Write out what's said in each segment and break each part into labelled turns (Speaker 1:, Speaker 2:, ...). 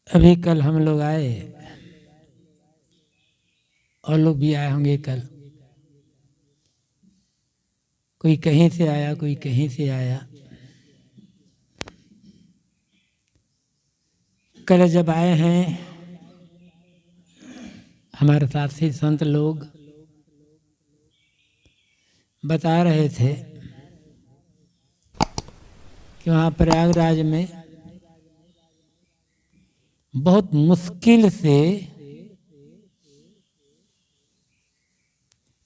Speaker 1: अभी कल हम लोग आए और लोग भी आए होंगे कल। कोई कहीं से आया, कोई कहीं से आया। कल जब आए हैं हमारे साथी संत लोग बता रहे थे कि वहाँ प्रयागराज में बहुत मुश्किल से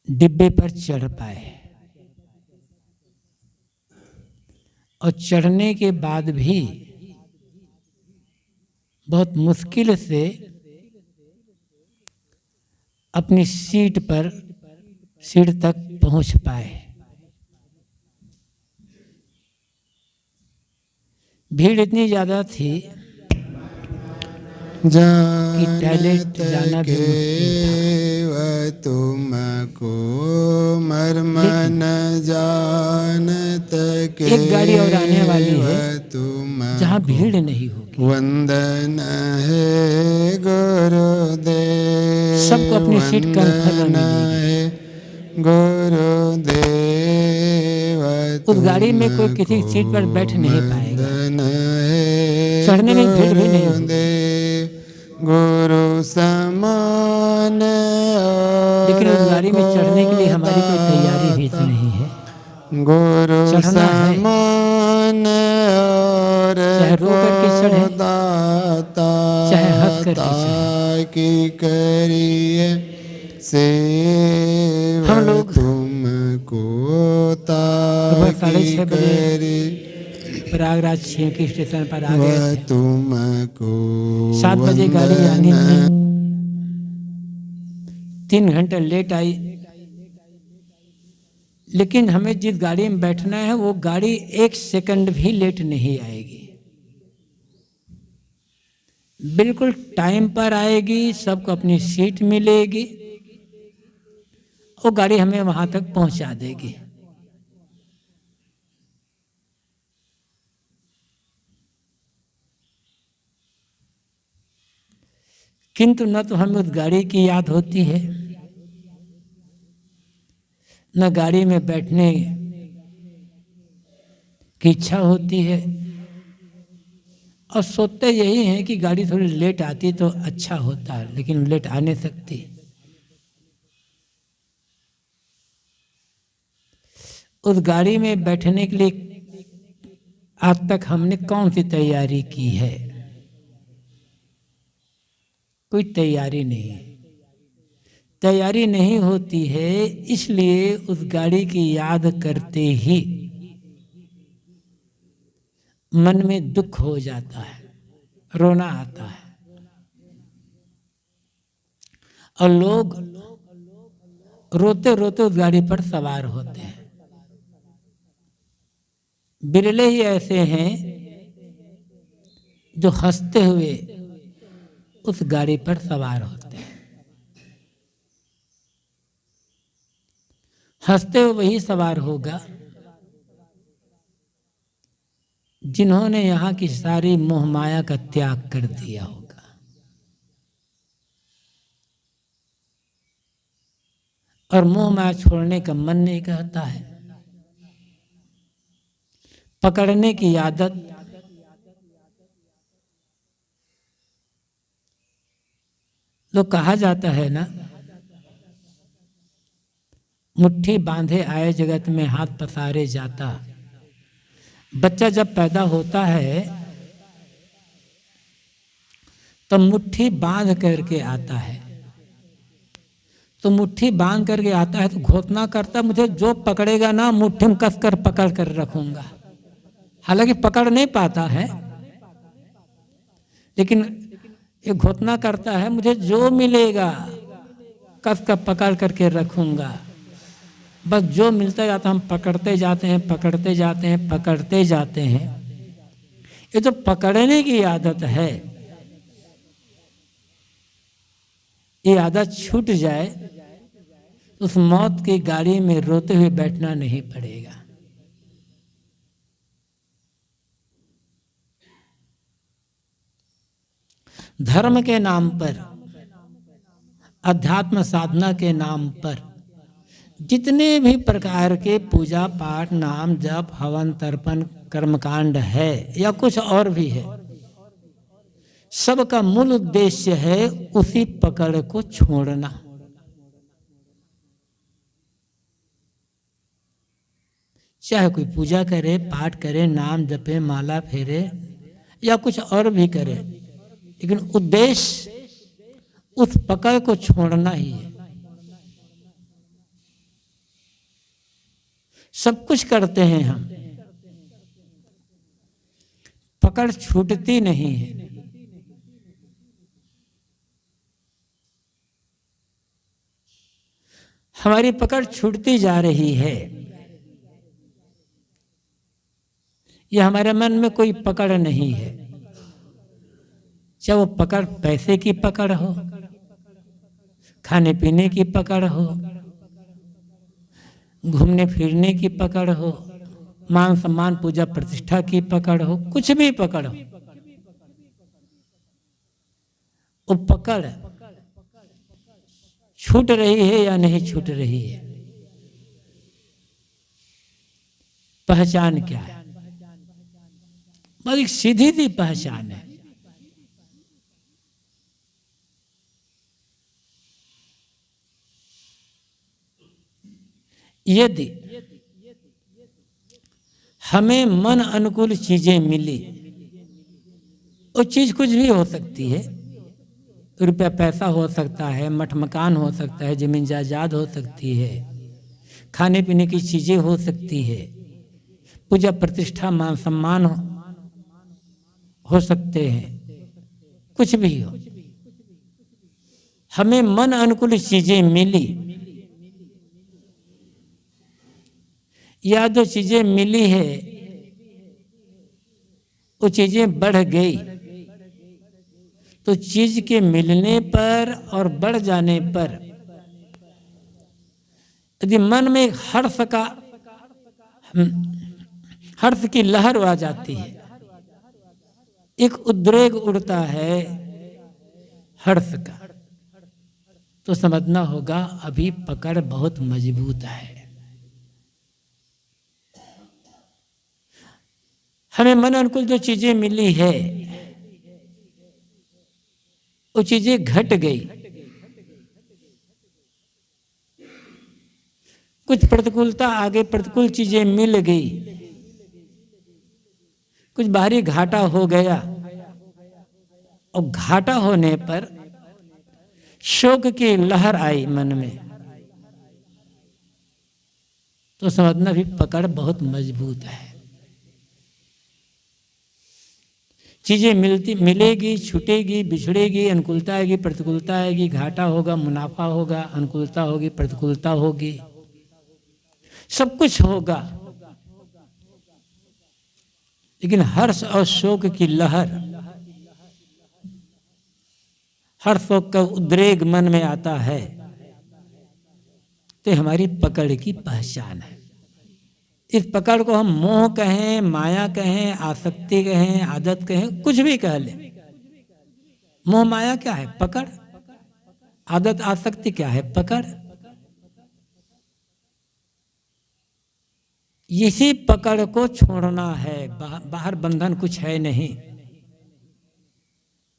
Speaker 1: डिब्बे पर चढ़ पाए और चढ़ने के बाद भी बहुत मुश्किल से अपनी सीट तक पहुंच पाए। भीड़ इतनी ज्यादा थी कि टॉयलेट जाना भी मुश्किल था।
Speaker 2: तुमको मर्म न जानत के
Speaker 1: एक गाड़ी और आने वाली है जहाँ भीड़ नहीं होगी।
Speaker 2: वंदन है गुरुदेव,
Speaker 1: सबको अपनी सीट कंफर्म मिलेगी।
Speaker 2: गुरुदेव
Speaker 1: उस गाड़ी में कोई किसी सीट पर बैठ नहीं पाएगा, चढ़ने में भीड़ भी नहीं होगी।
Speaker 2: गुरु समान,
Speaker 1: लेकिन उस गाड़ी में चढ़ने के लिए हमारी कोई तैयारी भी तो नहीं है।
Speaker 2: गुरु समान
Speaker 1: चाहे रो करके चढ़े, चाहे हंस करके चढ़े।
Speaker 2: की करिए सेवा,
Speaker 1: हम लोग
Speaker 2: तुमको
Speaker 1: सुबह 6:30 बजे प्रयागराज की स्टेशन पर आ गए थे।
Speaker 2: तुमको
Speaker 1: 7 बजे गाड़ी आनी थी, 3 घंटे लेट आई। लेकिन हमें जिस गाड़ी में बैठना है वो गाड़ी 1 सेकंड भी लेट नहीं आएगी, बिल्कुल टाइम पर आएगी। सबको अपनी सीट मिलेगी, वो गाड़ी हमें वहां तक पहुंचा देगी। किंतु न तो हमें उस गाड़ी की याद होती है, न गाड़ी में बैठने की इच्छा होती है, और सोचते यही हैं कि गाड़ी थोड़ी लेट आती तो अच्छा होता है, लेकिन लेट आ नहीं सकती। उस गाड़ी में बैठने के लिए आज तक हमने कौन सी तैयारी की है? कोई तैयारी नहीं है। तैयारी नहीं होती है, इसलिए उस गाड़ी की याद करते ही मन में दुख हो जाता है, रोना आता है। और लोग रोते रोते उस गाड़ी पर सवार होते हैं। बिरले ही ऐसे हैं जो हंसते हुए उस गाड़ी पर सवार होते हैं। हंसते हुए वही सवार होगा जिन्होंने यहाँ की सारी मोह माया का त्याग कर दिया होगा। और मोह माया छोड़ने का मन नहीं करता है। पकड़ने की आदत तो कहा जाता है ना, मुट्ठी बांधे आए जगत में हाथ पसारे जाता। बच्चा जब पैदा होता है तो मुट्ठी बांध करके आता है। तो मुट्ठी बांध करके आता है तो घोषणा करता, मुझे जो पकड़ेगा ना मुट्ठी में कसकर पकड़ कर रखूंगा। हालांकि पकड़ नहीं पाता है, लेकिन ये घोषणा करता है, मुझे जो मिलेगा कसकर पकड़ करके रखूंगा। बस जो मिलता जाता हम पकड़ते जाते हैं, पकड़ते जाते हैं, पकड़ते जाते हैं। ये जो पकड़ने की आदत है, ये आदत छूट जाए, उस मौत की गाड़ी में रोते हुए बैठना नहीं पड़ेगा। धर्म के नाम पर, अध्यात्म साधना के नाम पर जितने भी प्रकार के पूजा पाठ, नाम जप, हवन, तर्पण, कर्मकांड है या कुछ और भी है, सबका मूल उद्देश्य है उसी पकड़ को छोड़ना। चाहे कोई पूजा करे, पाठ करे, नाम जपे, माला फेरे या कुछ और भी करे, लेकिन उद्देश्य उस पकड़ को छोड़ना ही है। सब कुछ करते हैं हम, पकड़ छूटती नहीं है। हमारी पकड़ छूटती जा रही है। यह हमारे मन में कोई पकड़ नहीं है, चाहे वो पकड़ पैसे की पकड़ हो, खाने पीने की पकड़ हो, घूमने फिरने की पकड़ हो, मान सम्मान पूजा प्रतिष्ठा की पकड़ हो, कुछ भी पकड़ हो, वो पकड़ छूट रही है या नहीं छूट रही है। पहचान क्या है? बस एक सीधी सी पहचान है। यदि हमें मन अनुकूल चीजें मिली, वो चीज कुछ भी हो सकती है, रुपया पैसा हो सकता है, मठ मकान हो सकता है, जमीन जायदाद हो सकती है, खाने पीने की चीजें हो सकती है, पूजा प्रतिष्ठा मान सम्मान हो सकते हैं, कुछ भी हो। हमें मन अनुकूल चीजें मिली या जो चीजें मिली है वो चीजें बढ़ गई, तो चीज के मिलने पर और बढ़ जाने पर यदि मन में हर्ष की लहर आ जाती है, एक उद्रेक उड़ता है हर्ष का, तो समझना होगा अभी पकड़ बहुत मजबूत है। हमें मन अनुकूल जो चीजें मिली है वो चीजें घट गई, कुछ प्रतिकूलता आगे, प्रतिकूल चीजें मिल गई, कुछ बाहरी घाटा हो गया, और घाटा होने पर शोक की लहर आई मन में, तो समझना भी पकड़ बहुत मजबूत है। चीजें मिलेगी, छूटेगी, बिछड़ेगी, अनुकूलता आएगी, प्रतिकूलता आएगी, घाटा होगा, मुनाफा होगा, अनुकूलता होगी, प्रतिकूलता होगी, सब कुछ होगा, लेकिन हर्ष और शोक की लहर, हर शोक का उद्रेक मन में आता है, तो हमारी पकड़ की पहचान है। इस पकड़ को हम मोह कहें, माया कहें, आसक्ति कहें, आदत कहें, कुछ भी कह लें। मोह माया क्या है? पकड़। आदत आसक्ति क्या है? पकड़। इसी पकड़ को छोड़ना है, बाहर बंधन कुछ है नहीं।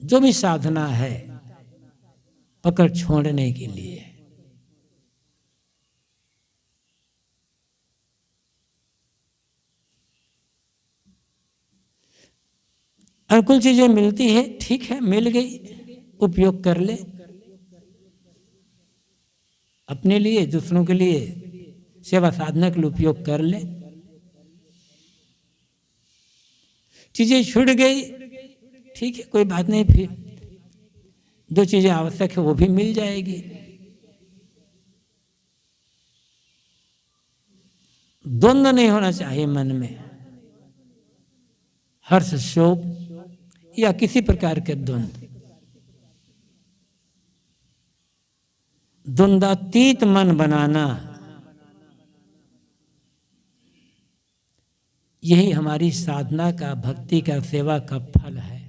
Speaker 1: जो भी साधना है पकड़ छोड़ने के लिए। अनुकूल चीजें मिलती है, ठीक है, मिल गई, उपयोग कर ले, अपने लिए, दूसरों के लिए, सेवा साधना के लिए उपयोग कर ले। चीजें छूट गई, ठीक है, कोई बात नहीं, फिर जो चीजें आवश्यक है वो भी मिल जाएगी। द्वंद्व नहीं होना चाहिए मन में, हर्ष शोक या किसी प्रकार के द्वंद्व। द्वंद्वातीत मन बनाना, यही हमारी साधना का, भक्ति का, सेवा का फल है।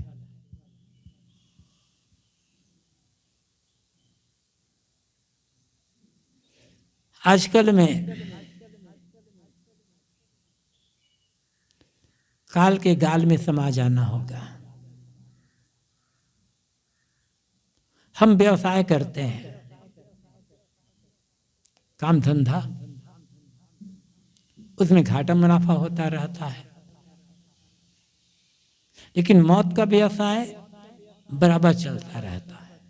Speaker 1: आजकल में काल के गाल में समा जाना होगा। हम व्यवसाय करते हैं, काम धंधा, उसमें घाटा मुनाफा होता रहता है, लेकिन मौत का व्यवसाय बराबर चलता रहता है।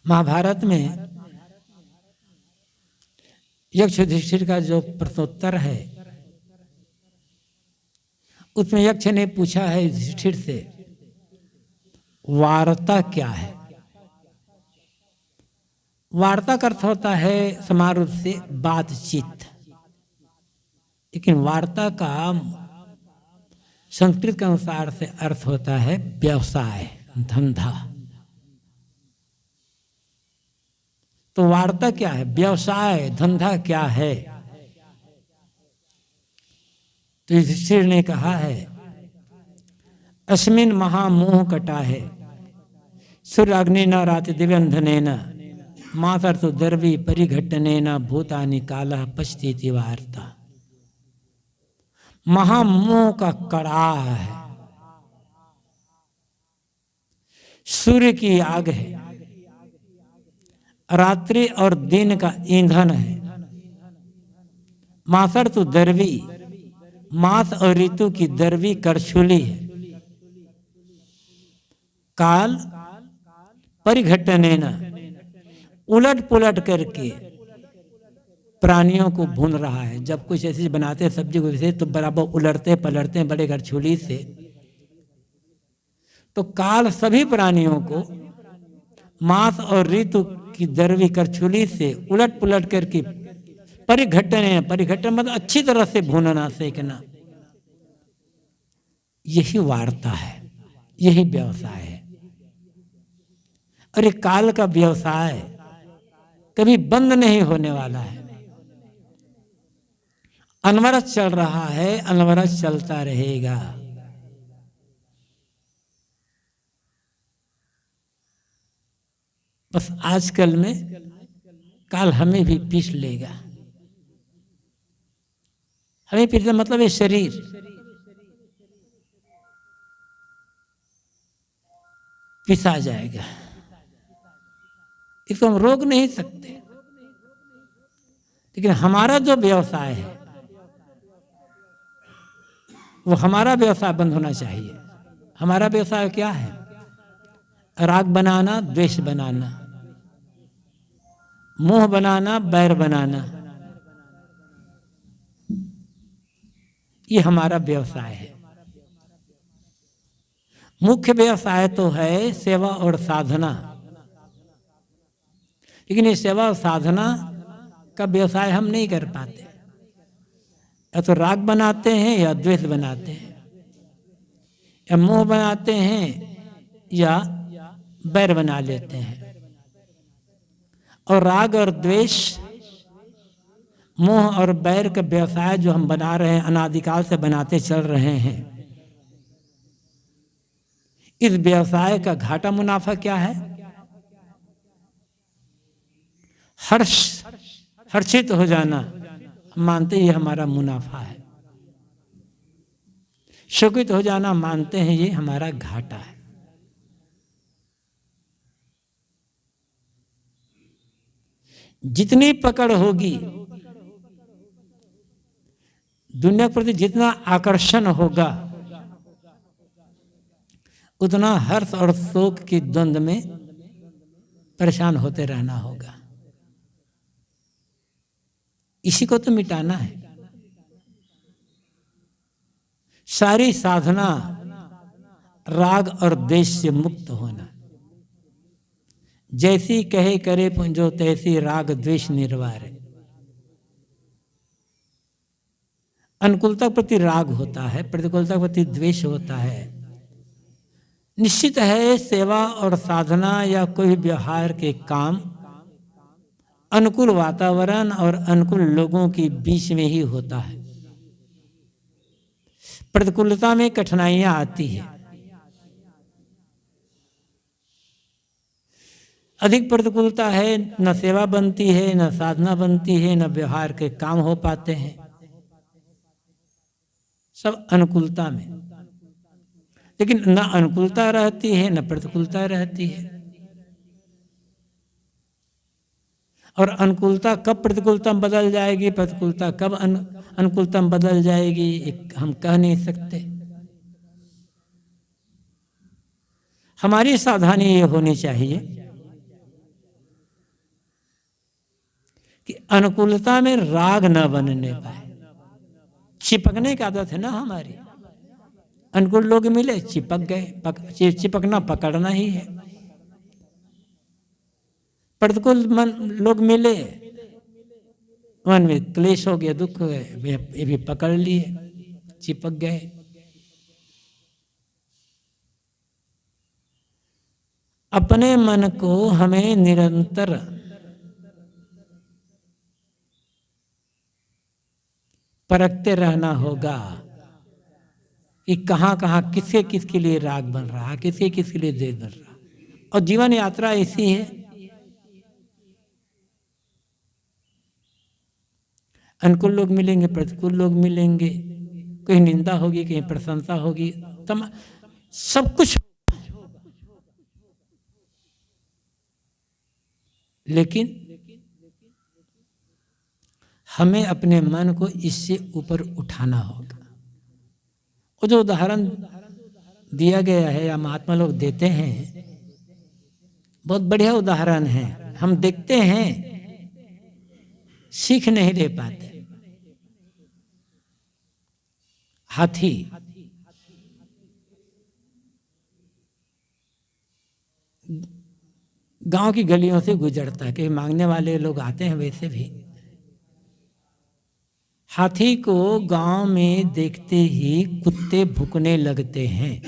Speaker 1: महाभारत में यक्ष युधिष्ठिर का जो प्रश्नोत्तर है, उसमें यक्ष ने पूछा है युधिष्ठिर से, वार्ता क्या है? वार्ता का अर्थ होता है समान रूप से बातचीत, लेकिन वार्ता का संस्कृत के अनुसार से अर्थ होता है व्यवसाय, धंधा। तो वार्ता क्या है, व्यवसाय, धंधा क्या है? तो युधिष्ठिर ने कहा है, अस्मिन् महामोह कटा है, सूर्य अग्नि न राति दिव्यंधने न मातर तो दर्वी परिघटने न भूतानि काला पश्चिति वार्ता। महामोह का कड़ाह है, सूर्य की आग है, रात्रि और दिन का ईंधन है, मातर तो दर्वी, मास और ऋतु की दर्वी करछुली है, काल परिघटने न उलट पुलट करके प्राणियों को भून रहा है। जब कुछ ऐसी बनाते हैं सब्जी को विशेष, तो बराबर उलटते पलटते हैं बड़े करछुली से। तो काल सभी प्राणियों को मास और ऋतु की दरवी करछुली से उलट पुलट करके परिघटने, परिघटन मतलब अच्छी तरह से भूनना, सेकना, यही वार्ता है, यही व्यवसाय है। और ये काल का व्यवसाय कभी बंद नहीं होने वाला है, अनवरत चल रहा है, अनवरत चलता रहेगा। बस आजकल में काल हमें भी पीस लेगा। हमें पीसना मतलब ये शरीर, पिसा जाएगा, इसको हम रोक नहीं सकते। लेकिन हमारा जो व्यवसाय है, वो हमारा व्यवसाय बंद होना चाहिए। हमारा व्यवसाय क्या है? राग बनाना, द्वेष बनाना, मोह बनाना, बैर बनाना, ये हमारा व्यवसाय है। मुख्य व्यवसाय तो है सेवा और साधना, लेकिन ये सेवा और साधना का व्यवसाय हम नहीं कर पाते। या तो राग बनाते हैं, या द्वेष बनाते हैं, या मोह बनाते हैं, या बैर बना लेते हैं। और राग और द्वेष, मोह और बैर का व्यवसाय जो हम बना रहे हैं, अनादिकाल से बनाते चल रहे हैं, इस व्यवसाय का घाटा मुनाफा क्या है? हर्षित हो जाना, मानते ये हमारा मुनाफा है। शोकित हो जाना, मानते हैं ये हमारा घाटा है। जितनी पकड़ होगी, दुनिया के प्रति जितना आकर्षण होगा, उतना हर्ष और शोक की द्वंद्व में परेशान होते रहना होगा। इसी को तो मिटाना है। सारी साधना राग और द्वेष से मुक्त होना। जैसी कहे करे पुंजो तैसी राग द्वेष निर्वार। अनुकूलता प्रति राग होता है, प्रतिकूलता प्रति द्वेष होता है। निश्चित है सेवा और साधना या कोई व्यवहार के काम अनुकूल वातावरण और अनुकूल लोगों के बीच में ही होता है। प्रतिकूलता में कठिनाइयां आती है। अधिक प्रतिकूलता है, न सेवा बनती है, न साधना बनती है, न व्यवहार के काम हो पाते हैं, सब अनुकूलता में। लेकिन न अनुकूलता रहती है न प्रतिकूलता रहती है। और अनुकूलता कब प्रतिकूलता में बदल जाएगी, प्रतिकूलता कब अनुकूलता में बदल जाएगी, हम कह नहीं सकते। हमारी सावधानी ये होनी चाहिए कि अनुकूलता में राग न बनने पाए। चिपकने की आदत है ना हमारी। अनुकूल लोग मिले, चिपक गए। चिपकना पकड़ना ही है। प्रतिकूल लोग मिले, मन में क्लेश हो गया, दुख हो गए, ये भी पकड़ लिए, चिपक गए। अपने मन को हमें निरंतर परखते रहना होगा कि कहाँ कहाँ किसके किसके लिए राग बन रहा है, किसके किसके लिए द्वेष बन रहा। और जीवन यात्रा ऐसी है, अनुकूल लोग मिलेंगे, प्रतिकूल लोग मिलेंगे, कहीं निंदा होगी, कहीं प्रशंसा होगी, सब कुछ। लेकिन हमें अपने मन को इससे ऊपर उठाना होगा। वो जो उदाहरण दिया गया है या महात्मा लोग देते हैं, बहुत बढ़िया उदाहरण है। हम देखते हैं, सीख नहीं ले पाते। हाथी गांव की गलियों से गुजरता है, कि मांगने वाले लोग आते हैं। वैसे भी हाथी को गांव में देखते ही कुत्ते भौंकने लगते हैं।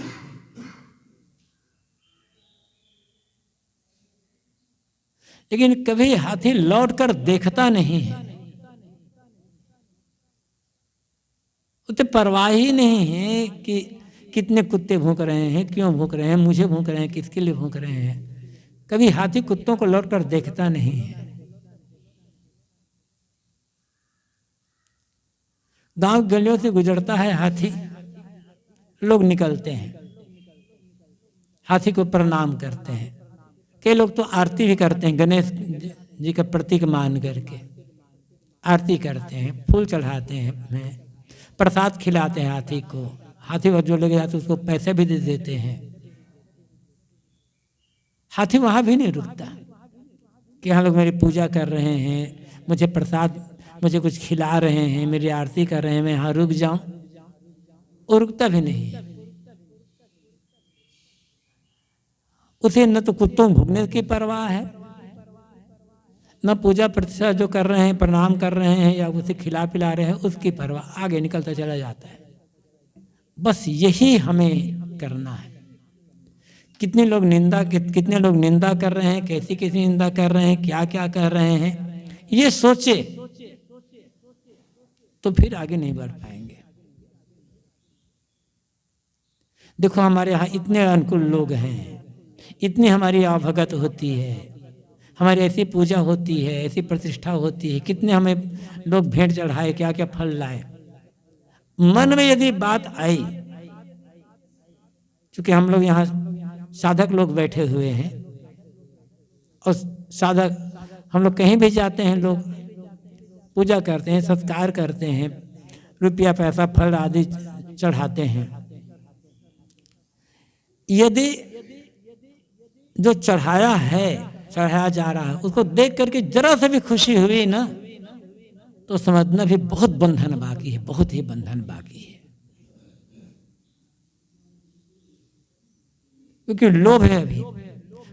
Speaker 1: लेकिन कभी हाथी लौटकर देखता नहीं है। उसे परवाह ही नहीं है कि कितने कुत्ते भौंक रहे हैं, क्यों भौंक रहे हैं, मुझे भौंक रहे हैं, किसके लिए भौंक रहे हैं। कभी हाथी कुत्तों को लौटकर देखता नहीं है। गांव गलियों से गुजरता है हाथी, लोग निकलते हैं, हाथी को प्रणाम करते हैं। कई लोग तो आरती भी करते हैं, गणेश जी का प्रतीक मान करके आरती करते हैं, फूल चढ़ाते हैं, प्रसाद खिलाते हैं हाथी को। हाथी पर जो लेके जाते उसको पैसे भी दे देते हैं। हाथी वहां भी नहीं रुकता कि यहाँ लोग मेरी पूजा कर रहे हैं, मुझे प्रसाद, मुझे कुछ खिला रहे हैं, मेरी आरती कर रहे हैं, मैं यहाँ रुक जाऊं। वो रुकता भी नहीं है। उसे न तो कुत्तों भूखने की परवाह है, न पूजा प्रतिष्ठा जो कर रहे हैं, प्रणाम कर रहे हैं या उसे खिला पिला रहे हैं उसकी परवाह। आगे निकलता चला जाता है। बस यही हमें करना है। कितने लोग निंदा कर रहे हैं, कैसी कैसी निंदा कर रहे हैं, क्या क्या कर रहे हैं, ये सोचे तो फिर आगे नहीं बढ़ पाएंगे। देखो हमारे यहाँ इतने अनुकूल लोग हैं, इतनी हमारी आवभगत होती है, हमारी ऐसी पूजा होती है, ऐसी प्रतिष्ठा होती है, कितने हमें लोग भेंट चढ़ाए, क्या क्या फल लाए। मन में यदि बात आई, क्योंकि हम लोग यहाँ साधक लोग बैठे हुए हैं और साधक हम लोग कहीं भी जाते हैं, लोग पूजा करते हैं, सत्कार करते हैं, रुपया पैसा फल आदि चढ़ाते हैं। यदि जो चढ़ाया जा रहा है उसको देख करके जरा से भी खुशी हुई ना, तो समझना भी बहुत बंधन बाकी है, बहुत ही बंधन बाकी है। क्योंकि लोभ है। अभी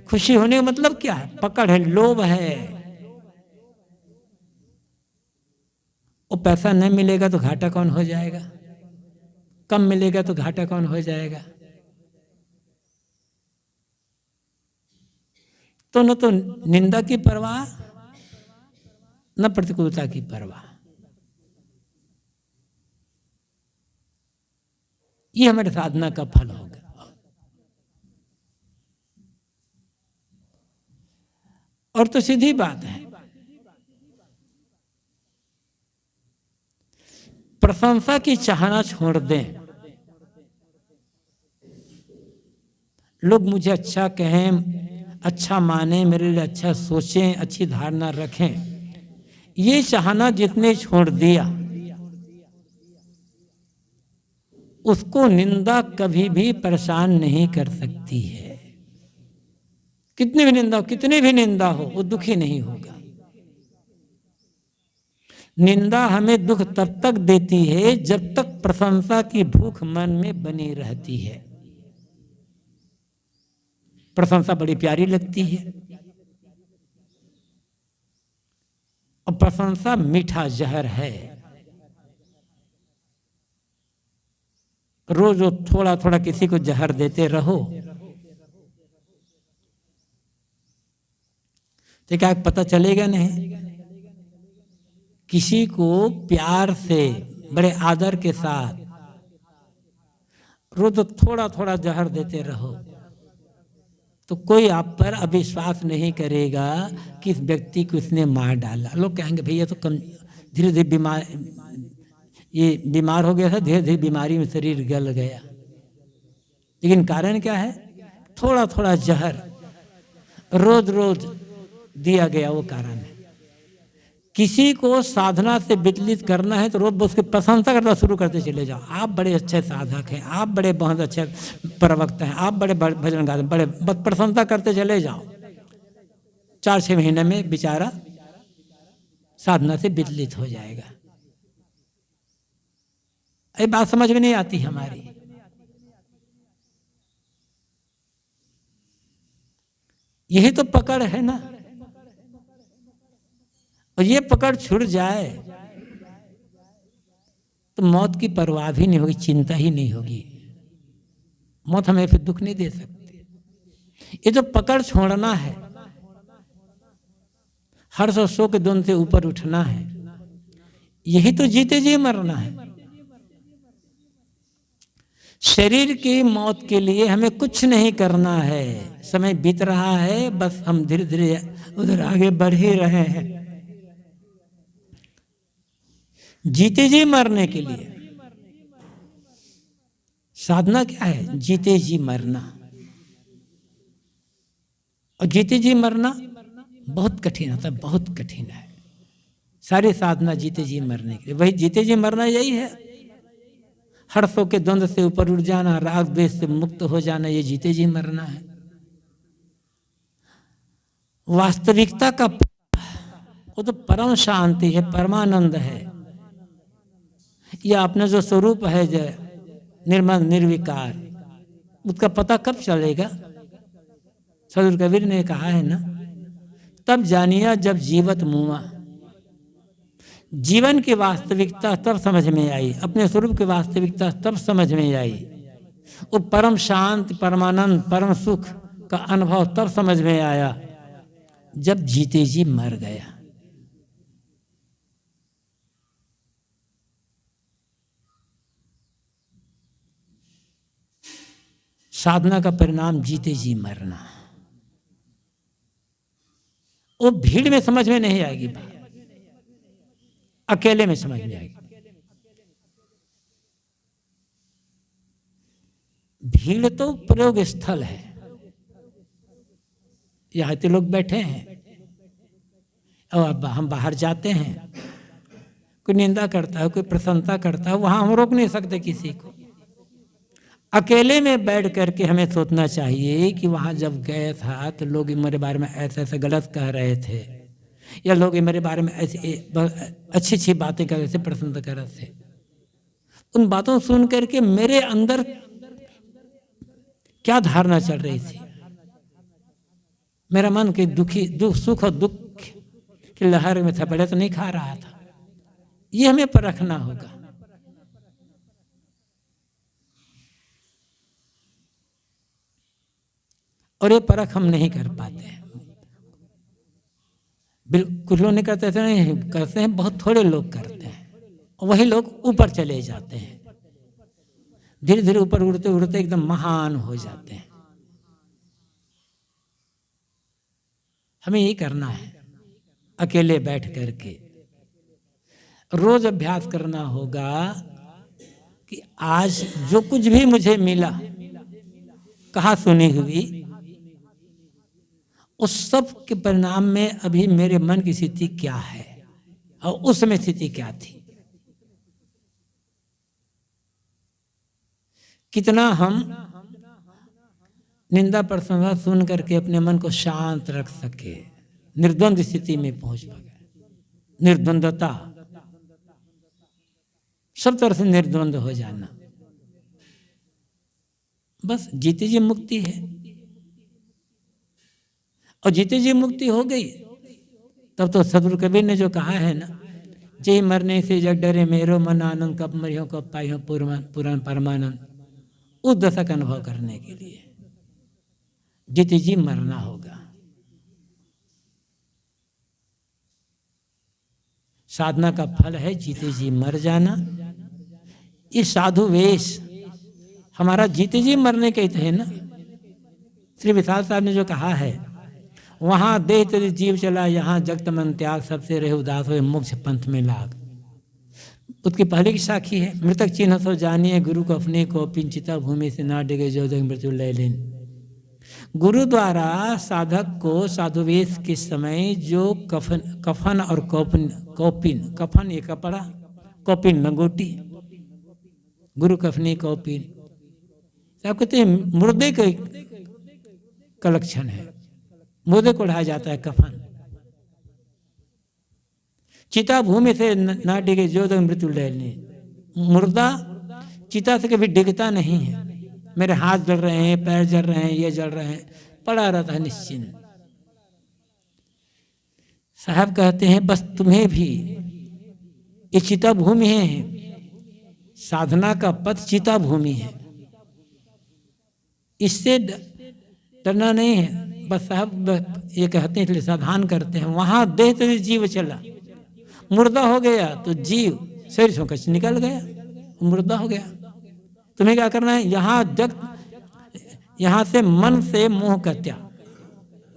Speaker 1: खुशी होने का मतलब क्या है? पकड़ है, लोभ है। वो पैसा नहीं मिलेगा तो घाटा कौन हो जाएगा, कम मिलेगा तो घाटा कौन हो जाएगा। तो न तो निंदा की परवाह, न प्रतिकूलता की परवाह। ये हमारे साधना का फल होगा। और तो सीधी बात है, प्रशंसा की चाहना छोड़ दें। लोग मुझे अच्छा कहें, अच्छा माने, मेरे लिए अच्छा सोचें, अच्छी धारणा रखें, ये चाहना जितने छोड़ दिया, उसको निंदा कभी भी परेशान नहीं कर सकती है। कितनी भी निंदा हो, कितनी भी निंदा हो, वो दुखी नहीं होगा। निंदा हमें दुख तब तक देती है जब तक प्रशंसा की भूख मन में बनी रहती है। प्रशंसा बड़ी प्यारी लगती है, और प्रशंसा मीठा जहर है। रोज थोड़ा थोड़ा किसी को जहर देते रहो तो क्या पता चलेगा नहीं। किसी को प्यार से, बड़े आदर के साथ रोज थोड़ा थोड़ा जहर देते रहो तो कोई आप पर अविश्वास नहीं करेगा कि इस व्यक्ति को इसने मार डाला। लोग कहेंगे भैया तो धीरे धीरे बीमार हो गया था, धीरे धीरे बीमारी में शरीर गल गया। लेकिन कारण क्या है? थोड़ा थोड़ा जहर रोज रोज दिया गया, वो कारण है। किसी को साधना से विचलित करना है तो रोज उसकी प्रशंसा करना शुरू करते चले जाओ। आप बड़े अच्छे साधक हैं, आप बड़े बहुत अच्छे प्रवक्ता हैं, आप बड़े भजन गाते हैं, बड़े बस प्रशंसा करते चले जाओ। 4-6 महीने में बेचारा साधना से विचलित हो जाएगा। ये बात समझ में नहीं आती हमारी। यही तो पकड़ है ना, और ये पकड़ छूट जाए तो मौत की परवाह भी नहीं होगी, चिंता ही नहीं होगी। मौत हमें फिर दुख नहीं दे सकती। ये जो पकड़ छोड़ना है, हर्ष और शोक के द्वंद्व से ऊपर उठना है, यही तो जीते जी मरना है। शरीर की मौत के लिए हमें कुछ नहीं करना है। समय बीत रहा है, बस हम धीरे धीरे उधर आगे बढ़ ही रहे हैं। जीते जी मरने के लिए साधना क्या है? जीते जी मरना। और जीते जी मरना बहुत कठिन होता है, बहुत कठिन है। सारी साधना जीते जी मरने के लिए, वही जीते जी मरना यही है। हर्षों के द्वंद्व से ऊपर उठ जाना, राग द्वेष से मुक्त हो जाना, ये जीते जी मरना है। वास्तविकता का वो तो परम शांति है, परमानंद है। या अपना जो स्वरूप है, जो निर्मल निर्विकार, उसका पता कब चलेगा? सदगुरु कबीर ने कहा है ना, तब जानिया जब जीवत मुआ। जीवन की वास्तविकता तब समझ में आई, अपने स्वरूप की वास्तविकता तब समझ में आई। वो परम शांत, परमानंद, परम सुख का अनुभव तब समझ में आया जब जीते जी मर गया। साधना का परिणाम जीते जी मरना। वो भीड़ में समझ में नहीं आएगी बात, अकेले में समझ में आएगी। भीड़ तो प्रयोग स्थल है, यहाँ तो लोग बैठे हैं और अब हम बाहर जाते हैं, कोई निंदा करता है, कोई प्रशंसा करता है, वहां हम रोक नहीं सकते किसी को। अकेले में बैठ करके हमें सोचना चाहिए कि वहां जब गए था तो लोग मेरे बारे में ऐसे ऐसे गलत कह रहे थे, या लोग मेरे बारे में ऐसी अच्छी अच्छी बातें कर रहे थे, प्रशंसा कर रहे थे। उन बातों सुन करके मेरे अंदर क्या धारणा चल रही थी? मेरा मन के दुख सुख और दुख की लहर में था, पहले तो नहीं खा रहा था। ये हमें परखना होगा। और ये परख हम नहीं कर पाते हैं। कुछ लोग नहीं करते थे, नहीं करते हैं, बहुत थोड़े लोग करते हैं, और वही लोग ऊपर चले जाते हैं। धीरे धीरे ऊपर उड़ते उड़ते एकदम महान हो जाते हैं। हमें यही करना है, अकेले बैठ करके रोज अभ्यास करना होगा कि आज जो कुछ भी मुझे मिला, कहा सुनी हुई, उस सब के परिणाम में अभी मेरे मन की स्थिति क्या है और उस समय स्थिति क्या थी। कितना हम निंदा प्रशंसा सुन करके अपने मन को शांत रख सके, निर्द्वंद स्थिति में पहुंच सके। निर्द्वंदता, सब तरह से निर्द्वंद हो जाना, बस जीते जी मुक्ति है। और जीते जी मुक्ति हो गई तब तो सदगुरु कबीर ने जो कहा है ना, जे मरने से जग डरे मेरो मन आनंद, कब मरियो कब पाइयो पुराण परमानंद, उस दशा का अनुभव करने के लिए जीते जी मरना होगा। साधना का फल है जीते जी मर जाना। ये साधु वेश हमारा जीते जी मरने के ही है ना। श्री विशाल साहब ने जो कहा है, वहां देह तेरी जीव चला, यहाँ जगत मन त्याग, सबसे रहे उदास हो मोक्ष पंथ में लाग। उसकी पहले की साखी है, मृतक चिन्ह सो जानिए गुरु को अपने को, पिंचिता भूमि से ना डिगे जो जग मृत्यु ले लेन। गुरु द्वारा साधक को साधुवेश के समय जो कफन और कौपिन, कफन ये कपड़ा, कौपिन लंगोटी, गुरु कफनी कौपिन, आप कहते हैं मुर्दे का लक्षण है, मुर्दे को उड़ाया जाता है कफन। चिता भूमि से ना डिगे जो तक मृत्यु ले ले। मुर्दा चिता से कभी डिगता नहीं है। मेरे हाथ जल रहे हैं, पैर जल रहे हैं, ये जल रहे हैं, पड़ा रहता है निश्चिंत। साहब कहते हैं बस तुम्हें भी ये चिता भूमि है, साधना का पथ चिता भूमि है, इससे डरना नहीं है। बस साहब ये कहते हैं, इसलिए सावधान करते हैं, वहां देह तेरी जीव चला, मुर्दा हो गया तो जीव शरीर से कच निकल गया, मुर्दा हो गया। तुम्हें क्या करना है, यहाँ से मन से मोह का त्याग,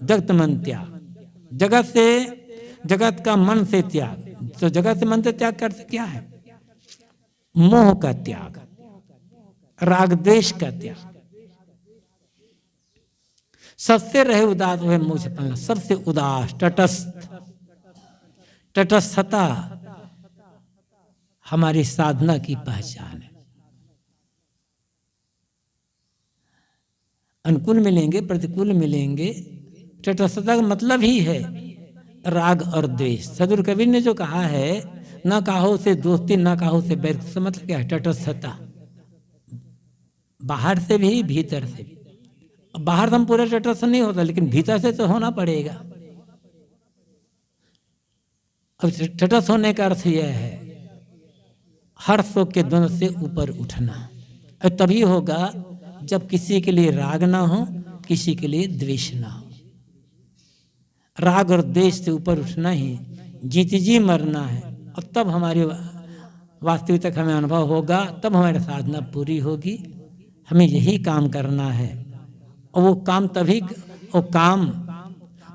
Speaker 1: जगत मन त्याग, जगत से, जगत का मन से त्याग। तो जगत से मन से त्याग करते क्या है, मोह का त्याग, राग द्वेष का त्याग। सबसे रहे उदास हुए मोक्ष पंथ, सबसे उदास, तटस्थ, तटस्थता हमारी साधना की पहचान है। अनुकूल मिलेंगे, प्रतिकूल मिलेंगे, तटस्थता का मतलब ही है राग और द्वेष। सदगुरु कबीर ने जो कहा है, ना काहो से दोस्ती ना काहो से बैर, मतलब क्या है, तटस्थता, बाहर से भी भीतर से भी। बाहर हम पूरा तटस्थ नहीं होता, लेकिन भीतर से तो होना पड़ेगा। अब तटस्थ होने का अर्थ यह है हर शोक के द्वंद्व से ऊपर उठना। और तभी होगा जब किसी के लिए राग ना हो, किसी के लिए द्वेष ना हो। राग और द्वेष से ऊपर उठना ही जीती जी मरना है। और तब हमारी वास्तविकता हमें अनुभव होगा, तब हमारी साधना पूरी होगी। हमें यही काम करना है। और वो काम तभी,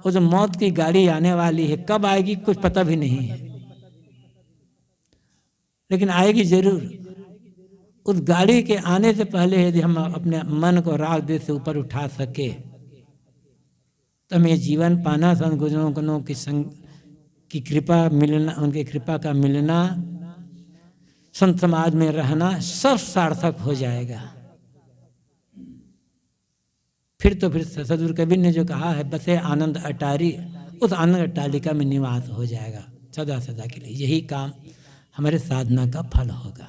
Speaker 1: वो जो मौत की गाड़ी आने वाली है, कब आएगी कुछ पता भी नहीं है, लेकिन आएगी जरूर। उस गाड़ी के आने से पहले यदि हम अपने मन को राग द्वेष से ऊपर उठा सके तो हमें जीवन पाना, संत गुरुजनों की संग की कृपा मिलना, उनकी कृपा का मिलना, संत समाज में रहना, सब सार्थक हो जाएगा। फिर सदगुरु कबीर ने जो कहा है, बसे आनंद अटारी, उस आनंद अट्टालिका में निवास हो जाएगा सदा सदा के लिए। यही काम हमारे साधना का फल होगा।